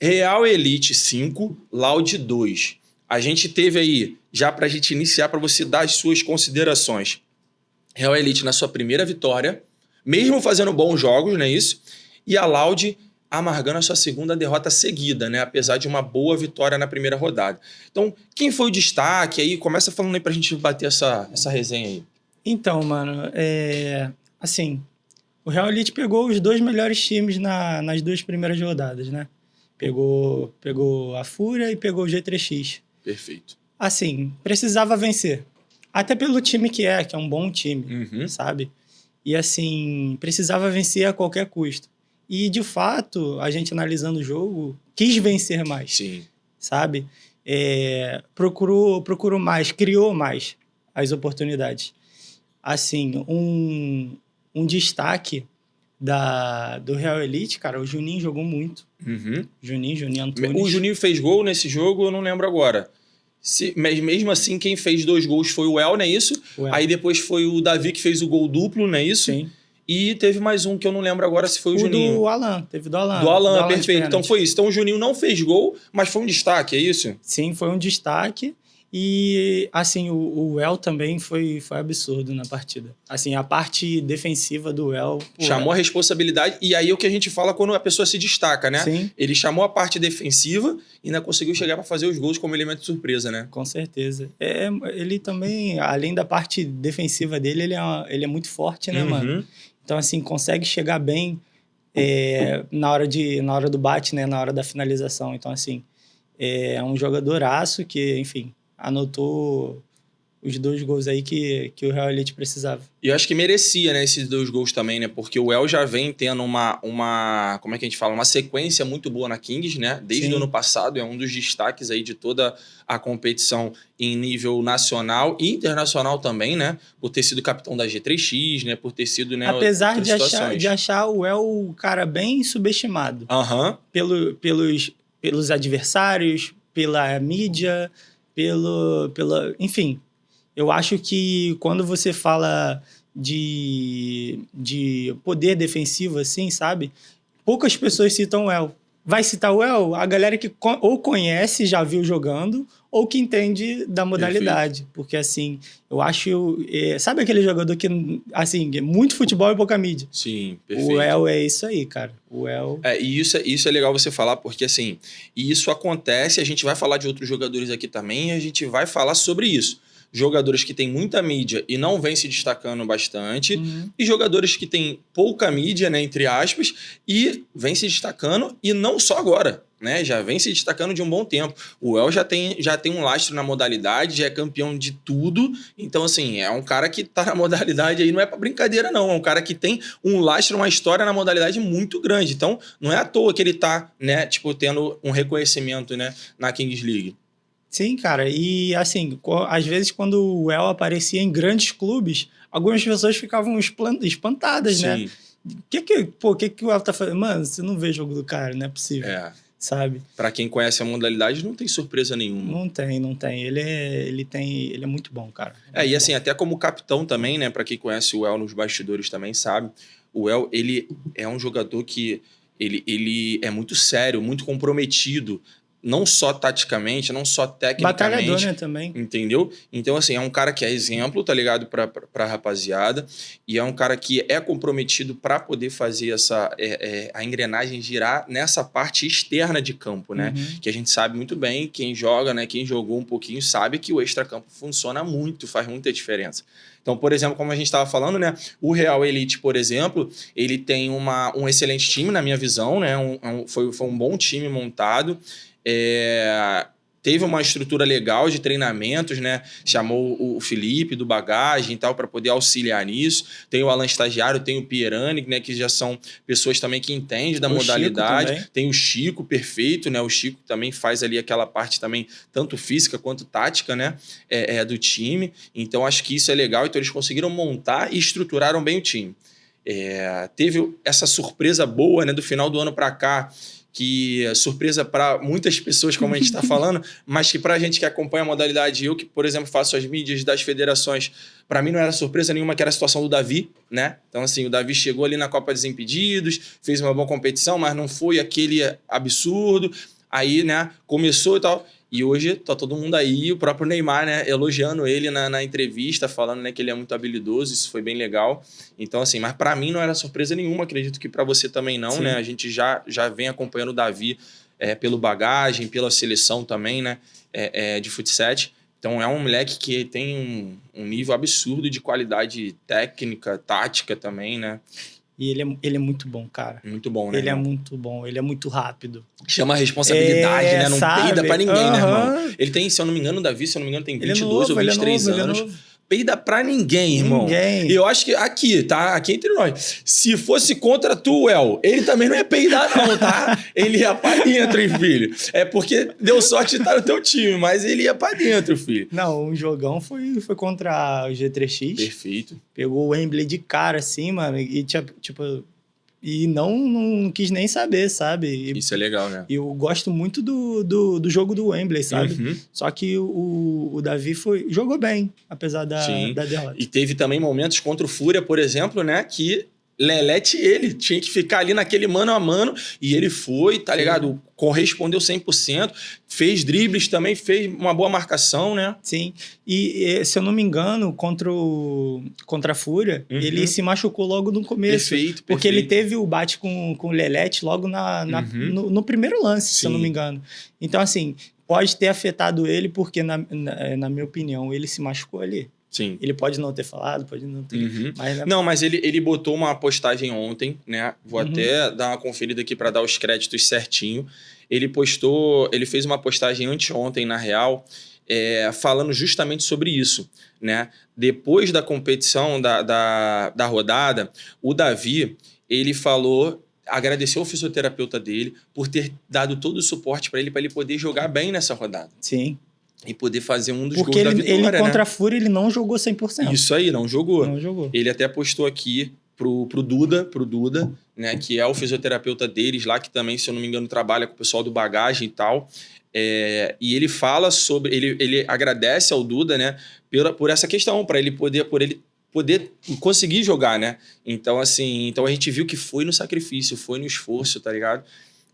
Real Elite 5, Loud 2. A gente teve aí, já pra gente iniciar, pra você dar as suas considerações. Real Elite na sua primeira vitória, mesmo fazendo bons jogos, não é isso? E a Loud amargando a sua segunda derrota seguida, né? Apesar de uma boa vitória na primeira rodada. Então, quem foi o destaque aí? Começa falando aí pra gente bater essa resenha aí. Então, mano, assim, o Real Elite pegou os dois melhores times nas duas primeiras rodadas, né? Pegou a Fúria e pegou o G3X. Perfeito. Assim, precisava vencer. Até pelo time que é um bom time, sabe? E assim, precisava vencer a qualquer custo. E, de fato, a gente analisando o jogo, quis vencer mais. Sim. Sabe? Procurou mais, criou mais as oportunidades. Assim, um destaque do Real Elite, cara, o Juninho jogou muito. Juninho Antunes. O Juninho fez gol nesse jogo, eu não lembro agora. Mas mesmo assim, quem fez 2 gols foi o El, não é isso? Aí depois foi o Davi que fez o gol duplo, não é isso? Sim. E teve mais um que eu não lembro agora se foi o Juninho. Do Alan, teve do Alan. Do Alan, perfeito. Então foi isso. Então o Juninho não fez gol, mas foi um destaque, é isso? Sim, foi um destaque. E, assim, o El também foi absurdo na partida. Assim, a parte defensiva do El... Chamou a responsabilidade. E aí é o que a gente fala quando a pessoa se destaca, né? Sim. Ele chamou a parte defensiva e ainda conseguiu chegar para fazer os gols como elemento de surpresa, né? Com certeza. Ele também, além da parte defensiva dele, ele é muito forte, né, mano? Então, assim, consegue chegar bem na hora do bate, né? Na hora da finalização. Então, assim, é um jogadoraço que, enfim... anotou os 2 gols aí que o Real Elite precisava. E eu acho que merecia, né, esses 2 gols também, né? Porque o El já vem tendo uma como é que a gente fala? Uma sequência muito boa na Kings, né? Desde o ano passado, é um dos destaques aí de toda a competição em nível nacional e internacional também, né? Por ter sido capitão da G3X, né? Por ter sido, né? Apesar de achar o El o cara bem subestimado. Pelos adversários, pela mídia... Enfim, eu acho que quando você fala de poder defensivo, assim, sabe? Poucas pessoas citam o El. Vai citar o El? A galera que ou conhece, já viu jogando, ou que entende da modalidade. Perfeito. Porque, assim, eu acho... sabe aquele jogador que, assim, muito futebol e pouca mídia? Sim, perfeito. O El é isso aí, cara. O El... E isso é legal você falar, porque, assim, isso acontece, a gente vai falar de outros jogadores aqui também, e a gente vai falar sobre isso. Jogadores que têm muita mídia e não vêm se destacando bastante, e jogadores que têm pouca mídia, né, entre aspas, e vêm se destacando, e não só agora, né, já vem se destacando de um bom tempo. O El já tem um lastro na modalidade, já é campeão de tudo, então, assim, é um cara que tá na modalidade aí, não é pra brincadeira não, é um cara que tem um lastro, uma história na modalidade muito grande, então não é à toa que ele tá, né, tipo, tendo um reconhecimento, né, na Kings League. Sim, cara, e assim, às vezes quando o El aparecia em grandes clubes, algumas pessoas ficavam espantadas, né? O que o El tá fazendo? Mano, você não vê jogo do cara, não é possível, sabe? Pra quem conhece a modalidade, não tem surpresa nenhuma. Não tem. Ele é muito bom, cara. E assim, até como capitão também, né? Pra quem conhece o El nos bastidores também sabe, o El, ele é um jogador que ele é muito sério, muito comprometido, não só taticamente, não só tecnicamente. Batalhador, né, também. Entendeu? Então, assim, é um cara que é exemplo, tá ligado? Pra rapaziada. E é um cara que é comprometido para poder fazer a engrenagem girar nessa parte externa de campo, né? Que a gente sabe muito bem, quem joga, né? Quem jogou um pouquinho sabe que o extracampo funciona muito, faz muita diferença. Então, por exemplo, como a gente estava falando, né? O Real Elite, por exemplo, ele tem um excelente time, na minha visão, né? Foi um bom time montado. Teve uma estrutura legal de treinamentos, né? Chamou o Felipe do Bagagem e tal para poder auxiliar nisso. Tem o Alan Estagiário, tem o Pierani, né? Que já são pessoas também que entendem da modalidade. Tem o Chico, perfeito, né? O Chico também faz ali aquela parte também, tanto física quanto tática, né? Do time. Então, acho que isso é legal. Então, eles conseguiram montar e estruturaram bem o time. Teve essa surpresa boa, né? Do final do ano para cá, que é surpresa para muitas pessoas, como a gente está falando, mas que para a gente que acompanha a modalidade, eu que, por exemplo, faço as mídias das federações, para mim não era surpresa nenhuma, que era a situação do Davi, né? Então, assim, o Davi chegou ali na Copa Desimpedidos, fez uma boa competição, mas não foi aquele absurdo. Aí, né, começou e tal. E hoje tá todo mundo aí, o próprio Neymar, né, elogiando ele na entrevista, falando, né, que ele é muito habilidoso, isso foi bem legal. Então, assim, mas para mim não era surpresa nenhuma, acredito que para você também não, né? A gente já vem acompanhando o Davi pelo bagagem, pela seleção também, né, de futsal. Então é um moleque que tem um nível absurdo de qualidade técnica, tática também, né? E ele é muito bom, cara. Muito bom, né? Ele é muito bom, ele é muito rápido. Chama a responsabilidade, né? Não peida pra ninguém, né, irmão? Ele tem, se eu não me engano, o Davi, se eu não me engano, tem 22 ou 23 anos. Peida pra ninguém, irmão. Ninguém. E eu acho que aqui, tá? Aqui entre nós. Se fosse contra tu, El, ele também não ia peidar, não, tá? Ele ia pra dentro, hein, filho? É porque deu sorte de estar no teu time, mas ele ia pra dentro, filho. Não, um jogão foi contra o G3X. Perfeito. Pegou o Wembley de cara, assim, mano, e tipo... E não quis nem saber, sabe? Isso é legal, né? E eu gosto muito do jogo do Wembley, sabe? Uhum. Só que o Davi jogou bem, apesar da derrota. E teve também momentos contra o Fúria, por exemplo, né? Que Lelete ele tinha que ficar ali naquele mano a mano e ele foi, tá ligado? Correspondeu 100%, fez dribles também, fez uma boa marcação, né? Sim, e se eu não me engano, contra a Fúria, ele se machucou logo no começo. Perfeito. Porque ele teve o bate com o Lelete logo no primeiro lance, se eu não me engano. Então, assim, pode ter afetado ele porque, na minha opinião, ele se machucou ali. Sim. Ele pode não ter falado, pode não ter... Mas ele botou uma postagem ontem, né? Vou até dar uma conferida aqui para dar os créditos certinho. Ele fez uma postagem anteontem, na real, falando justamente sobre isso, né? Depois da competição da rodada, o Davi, ele falou... Agradeceu o fisioterapeuta dele por ter dado todo o suporte para ele poder jogar bem nessa rodada. Sim. E poder fazer um dos gols da vitória, ele contra a Fúria, ele não jogou 100%. Isso aí, não jogou. Não jogou. Ele até postou aqui pro Duda, né, que é o fisioterapeuta deles lá, que também, se eu não me engano, trabalha com o pessoal do bagagem e tal. E ele fala sobre... Ele agradece ao Duda, né, por essa questão, para ele poder conseguir jogar, né? Então, assim, a gente viu que foi no sacrifício, foi no esforço, tá ligado?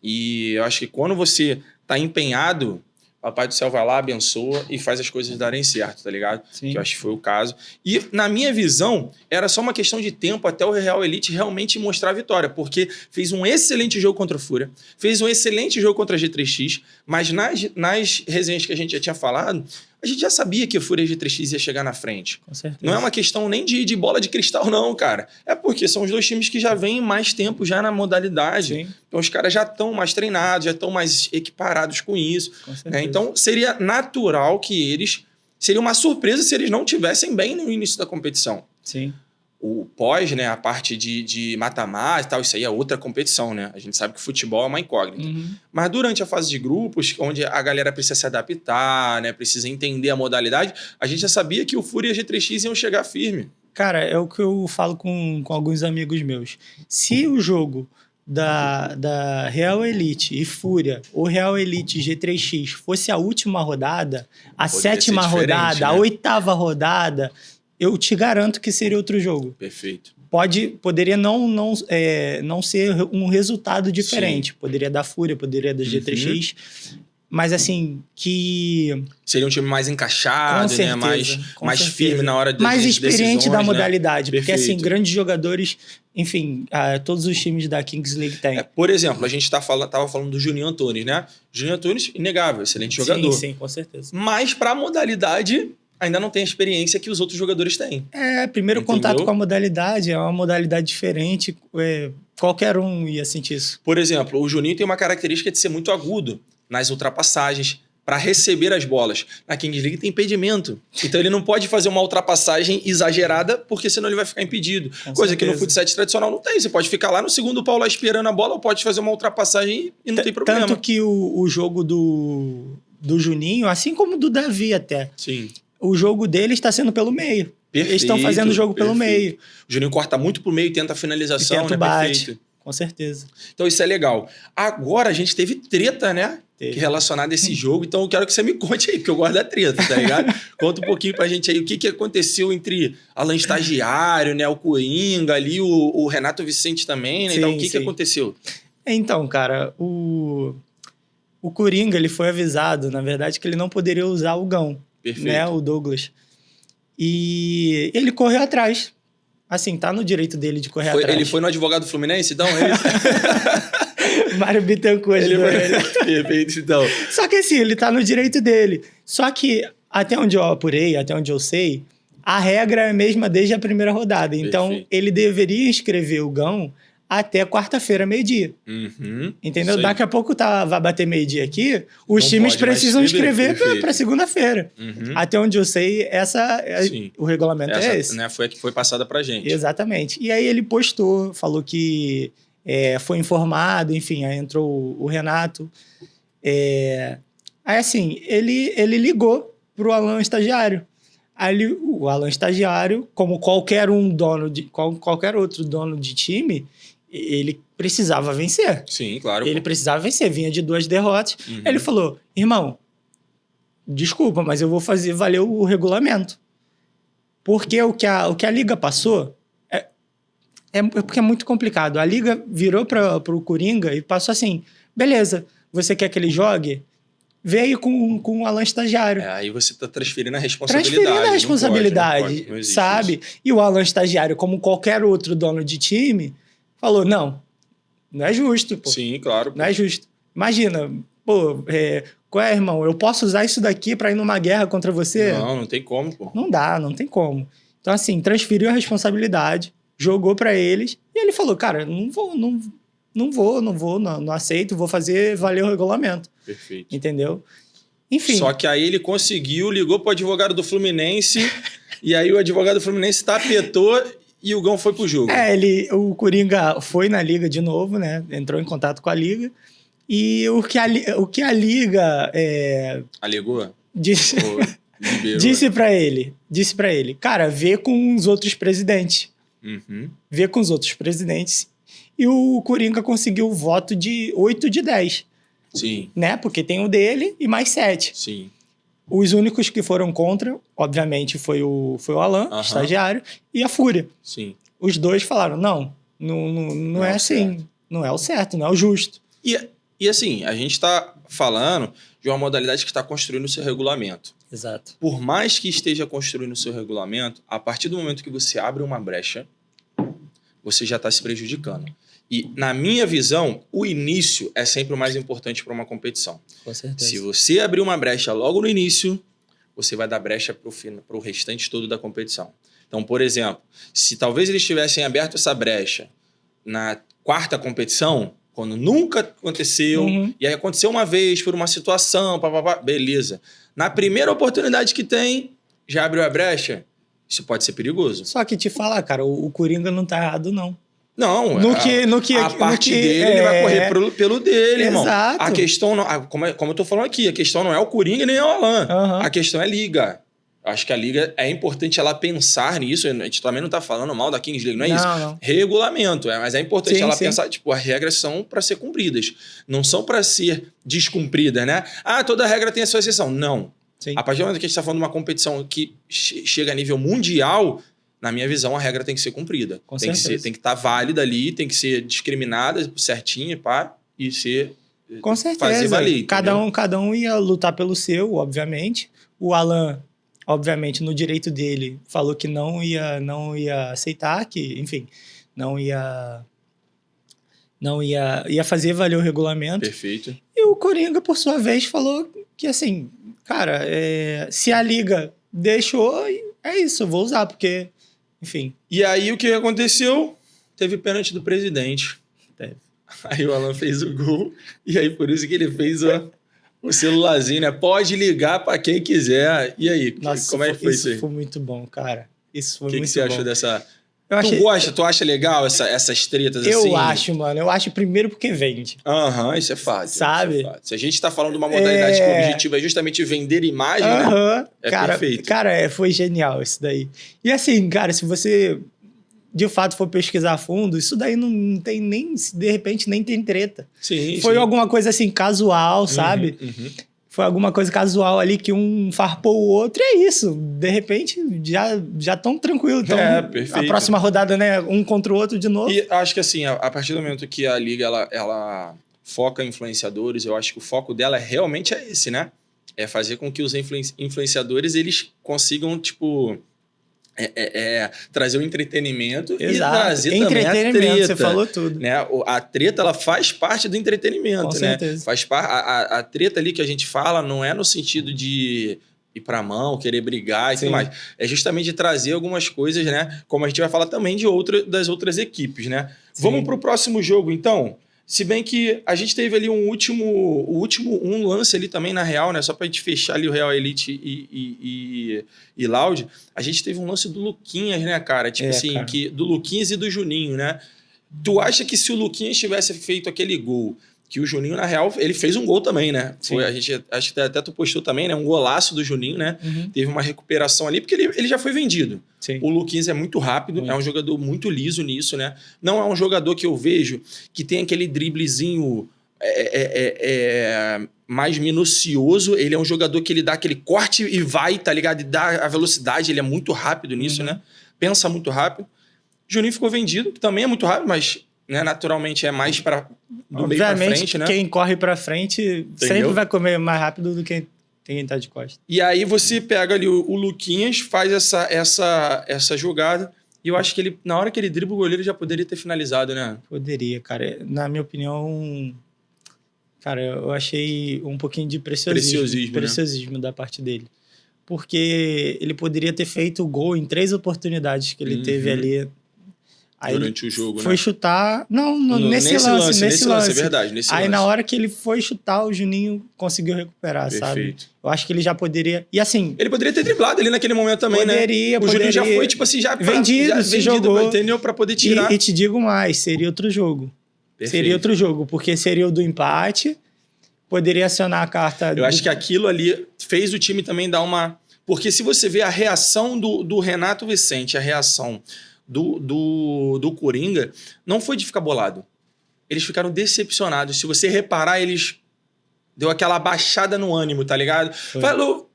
E eu acho que quando você tá empenhado... Papai do Céu vai lá, abençoa e faz as coisas darem certo, tá ligado? Sim. Que eu acho que foi o caso. E, na minha visão, era só uma questão de tempo até o Real Elite realmente mostrar a vitória, porque fez um excelente jogo contra o Fúria, fez um excelente jogo contra a G3X, mas nas resenhas que a gente já tinha falado, a gente já sabia que a Fúria e a G3X ia chegar na frente. Com certeza. Não é uma questão nem de bola de cristal, não, cara. É porque são os dois times que já vêm mais tempo já na modalidade. Sim. Então, os caras já estão mais treinados, já estão mais equiparados com isso. Com certeza. Né? Então, seria natural que eles... Seria uma surpresa se eles não tivessem bem no início da competição. Sim. O pós, né, a parte de mata-mata e tal, isso aí é outra competição, né? A gente sabe que o futebol é uma incógnita. Mas durante a fase de grupos, onde a galera precisa se adaptar, né, precisa entender a modalidade, a gente já sabia que o Fúria e a G3X iam chegar firme. Cara, é o que eu falo com alguns amigos meus. Se o jogo da Real Elite e Fúria, ou Real Elite e G3X, fosse a última rodada, a sétima rodada, né? A oitava rodada... Eu te garanto que seria outro jogo. Perfeito. Poderia não ser um resultado diferente. Sim. Poderia dar Fúria, poderia dar G3X. Mas assim, que... Seria um time mais encaixado, certeza, né? Mais firme na hora de mais experiente decisões, da modalidade. Né? Porque assim, grandes jogadores... Enfim, todos os times da Kings League têm. Por exemplo, a gente tava falando do Juninho Antunes, né? Juninho Antunes, inegável, excelente jogador. Sim, com certeza. Mas para a modalidade... ainda não tem a experiência que os outros jogadores têm. Primeiro Entendeu? Contato com a modalidade, é uma modalidade diferente, qualquer um ia sentir isso. Por exemplo, o Juninho tem uma característica de ser muito agudo nas ultrapassagens, para receber as bolas. Na Kings League tem impedimento. Então ele não pode fazer uma ultrapassagem exagerada, porque senão ele vai ficar impedido. Coisa que no futsal tradicional não tem. Você pode ficar lá no segundo pau lá esperando a bola, ou pode fazer uma ultrapassagem e não tem problema. Tanto que o jogo do Juninho, assim como do Davi até... Sim. O jogo dele está sendo pelo meio. Perfeito, eles estão fazendo o jogo pelo meio. O Juninho corta muito pro meio e tenta a finalização, e tenta o bate. Perfeito. Com certeza. Então isso é legal. Agora a gente teve treta, né? Teve. Relacionada a esse jogo. Então eu quero que você me conte aí, porque eu gosto da treta, tá ligado? Conta um pouquinho pra gente aí o que aconteceu entre Alan Estagiário, né? O Coringa ali, o Renato Vicente também, né? Sim, Então o que sim. aconteceu? Então, cara, o Coringa, ele foi avisado, na verdade, que ele não poderia usar o Gão, Perfeito. né? O Douglas. E ele correu atrás. Assim, tá no direito dele de correr atrás. Ele foi no advogado Fluminense, então? É isso? Mário Bittencourt. Ele foi... Perfeito, então. Só que assim, ele tá no direito dele. Só que, até onde eu apurei, até onde eu sei, a regra é a mesma desde a primeira rodada. Então, Perfeito. ele deveria inscrever o Gão até quarta-feira, meio-dia. Uhum, Entendeu? Daqui a pouco vai bater meio-dia aqui, os times precisam inscrever para segunda-feira. Uhum. Até onde eu sei, o regulamento é esse. Né, foi a que foi passada pra gente. Exatamente. E aí ele postou, falou que foi informado, enfim, aí entrou o Renato. Aí assim, ele ligou pro Alan Estagiário. Aí o Alan Estagiário, como qualquer outro dono de time, ele precisava vencer. Sim, claro. Ele precisava vencer, vinha de 2 derrotas. Uhum. Ele falou, irmão, desculpa, mas eu vou fazer valer o regulamento. Porque o que a Liga passou porque é muito complicado. A Liga virou pro Coringa e passou assim, beleza, você quer que ele jogue? Veio com o Alan Estagiário. Aí você tá transferindo a responsabilidade. Não pode, sabe? Isso. E o Alan Estagiário, como qualquer outro dono de time, falou, não é justo, pô. Sim, claro. Pô. Não é justo. Imagina, pô, qual é, irmão? Eu posso usar isso daqui pra ir numa guerra contra você? Não tem como, pô. Não dá, não tem como. Então, assim, transferiu a responsabilidade, jogou pra eles, e ele falou, cara, não aceito, vou fazer valer o regulamento. Perfeito. Entendeu? Enfim. Só que aí ele conseguiu, ligou pro advogado do Fluminense, e aí o advogado do Fluminense tapetou e o Gão foi pro jogo. O Coringa foi na Liga de novo, né? Entrou em contato com a Liga. E o que a Liga... Alegou? Disse pra ele, cara, vê com os outros presidentes. Uhum. Vê com os outros presidentes. E o Coringa conseguiu o voto de 8 de 10. Sim. Né? Porque tem o dele e mais 7. Sim. Os únicos que foram contra, obviamente, foi o Alan, Estagiário, e a Fúria. Sim. Os dois falaram, não é assim, certo. Não é o certo, não é o justo. E assim, a gente está falando de uma modalidade que está construindo o seu regulamento. Exato. Por mais que esteja construindo o seu regulamento, a partir do momento que você abre uma brecha, você já está se prejudicando. E, na minha visão, o início é sempre o mais importante para uma competição. Com certeza. Se você abrir uma brecha logo no início, você vai dar brecha para o restante todo da competição. Então, por exemplo, se talvez eles tivessem aberto essa brecha na 4ª competição, quando nunca aconteceu, e aí aconteceu uma vez por uma situação, beleza. Na primeira oportunidade que tem, já abriu a brecha, isso pode ser perigoso. Só que te falar, cara, o Coringa não tá errado, não. Não, a parte dele, ele vai correr pelo dele, irmão. Exato. A questão, como eu tô falando aqui, a questão não é o Coringa nem o Alan. A questão é a Liga. Acho que a Liga, é importante ela pensar nisso. A gente também não tá falando mal da Kings League, não é isso? Não. Regulamento, mas é importante ela sim. pensar, tipo, as regras são para ser cumpridas. Não são para ser descumpridas, né? Toda regra tem a sua exceção. Não. Sim. A partir do momento que a gente tá falando de uma competição que chega a nível mundial, na minha visão, a regra tem que ser cumprida. Tem que estar válida ali, tem que ser discriminada certinho, e ser... Com certeza. Fazer valer, cada um ia lutar pelo seu, obviamente. O Alan, obviamente, no direito dele, falou que não ia aceitar, que, enfim, ia fazer valer o regulamento. Perfeito. E o Coringa, por sua vez, falou que, assim, cara, se a Liga deixou, é isso, eu vou usar, porque... Enfim. E aí, o que aconteceu? Teve pênalti do presidente. Teve. Aí o Alan fez o gol. E aí, por isso que ele fez o celularzinho, né? Pode ligar pra quem quiser. E aí, nossa, como é que foi isso aí? Isso foi muito bom, cara. Isso foi muito bom. O que você achou dessa... Eu Tu acha legal essas tretas assim? Eu acho, mano. Eu acho primeiro porque vende. Isso é fato. Sabe? Isso é fato. Se a gente tá falando de uma modalidade que o objetivo é justamente vender imagem, né? Perfeito. Cara, foi genial isso daí. E assim, cara, se você de fato for pesquisar a fundo, isso daí não tem nem, de repente, nem tem treta. Sim, Foi sim. alguma coisa assim, casual, sabe? Foi alguma coisa casual ali que um farpou o outro e é isso. De repente, já tão tranquilo. Então, perfeito. a próxima rodada, né? Um contra o outro de novo. E acho que assim, a partir do momento que a liga ela foca em influenciadores, eu acho que o foco dela realmente é esse, né? É fazer com que os influenciadores eles consigam, tipo, trazer o entretenimento. Exato. E trazer também a treta. Você falou tudo. Né? A treta, ela faz parte do entretenimento, Com né? certeza. A treta ali que a gente fala não é no sentido de ir pra mão, querer brigar e tudo mais. É justamente de trazer algumas coisas, né? Como a gente vai falar também das outras equipes, né? Sim. Vamos pro próximo jogo, então. Se bem que a gente teve ali um lance ali também, na Real, né? Só pra gente fechar ali o Real Elite e Loud. A gente teve um lance do Luquinhas, né, cara? Tipo assim, cara. do Luquinhas e do Juninho, né? Tu acha que se o Luquinhas tivesse feito aquele gol, que o Juninho, na real, ele fez um gol também, né? Foi, acho que até tu postou também, né? Um golaço do Juninho, né? Teve uma recuperação ali, porque ele já foi vendido. Sim. O Luquinhas é muito rápido, é um jogador muito liso nisso, né? Não é um jogador que eu vejo que tem aquele driblezinho mais minucioso. Ele é um jogador que ele dá aquele corte e vai, tá ligado? E dá a velocidade, ele é muito rápido nisso, né? Pensa muito rápido. Juninho ficou vendido, que também é muito rápido, mas... Né, naturalmente é mais do meio pra frente, né? Quem corre pra frente sempre vai comer mais rápido do que quem tá de costas. E aí você pega ali o Luquinhas, faz essa jogada, e eu acho que ele, na hora que ele dribla o goleiro, já poderia ter finalizado, né? Poderia, cara. Na minha opinião, cara, eu achei um pouquinho de preciosismo da parte dele. Porque ele poderia ter feito o gol em 3 oportunidades que ele teve ali. Aí durante o jogo, foi chutar... Não, nesse lance, é verdade. Aí na hora que ele foi chutar, o Juninho conseguiu recuperar, sabe? Eu acho que ele já poderia... E assim... Ele poderia ter driblado ali naquele momento também, né? O Juninho já foi, tipo assim, vendido, se jogou. Entendeu? Pra poder tirar. E te digo mais, seria outro jogo. Seria outro jogo, porque seria o do empate, poderia acionar a carta... Eu acho que aquilo ali fez o time também dar uma... Porque se você vê a reação do Renato Vicente, a reação... Do Coringa, não foi de ficar bolado. Eles ficaram decepcionados. Se você reparar, eles deu aquela baixada no ânimo, tá ligado? Falou,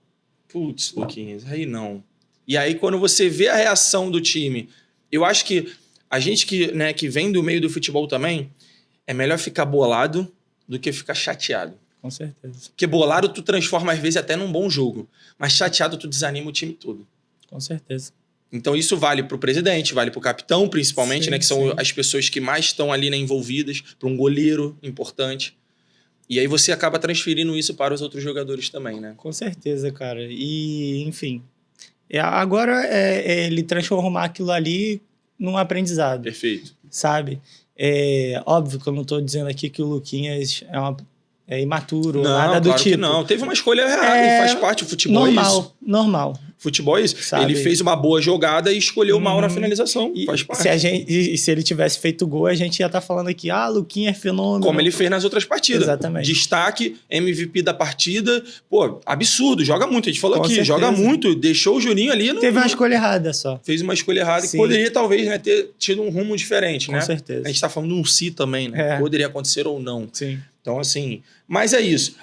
putz, Luquinhas, aí não. E aí, quando você vê a reação do time, eu acho que a gente que vem do meio do futebol também, é melhor ficar bolado do que ficar chateado. Com certeza. Porque bolado tu transforma, às vezes, até num bom jogo. Mas chateado tu desanima o time todo. Com certeza. Então isso vale para o presidente, vale para o capitão, principalmente, né, que são as pessoas que mais estão ali, né, envolvidas, para um goleiro importante. E aí você acaba transferindo isso para os outros jogadores também, né? Com certeza, cara. E, enfim, agora ele transformar aquilo ali num aprendizado. Perfeito. Sabe? Óbvio que eu não estou dizendo aqui que o Luquinhas é imaturo, ou nada do claro tipo. Que não, teve uma escolha errada e faz parte do futebol. Normal. Futebol é isso. Sabe? Ele fez uma boa jogada e escolheu mal na finalização. Faz parte. Se ele tivesse feito gol, a gente ia estar falando aqui, Luquinhas é fenômeno. Como ele fez nas outras partidas. Exatamente. Destaque, MVP da partida. Pô, absurdo, joga muito. A gente falou Com aqui, certeza. Joga muito. Deixou o Juninho ali. Teve uma escolha errada só. Fez uma escolha errada que poderia, talvez, né, ter tido um rumo diferente, né? Com certeza. A gente tá falando de um si também, né? Poderia acontecer ou não. Sim. Então, assim... Mas é isso.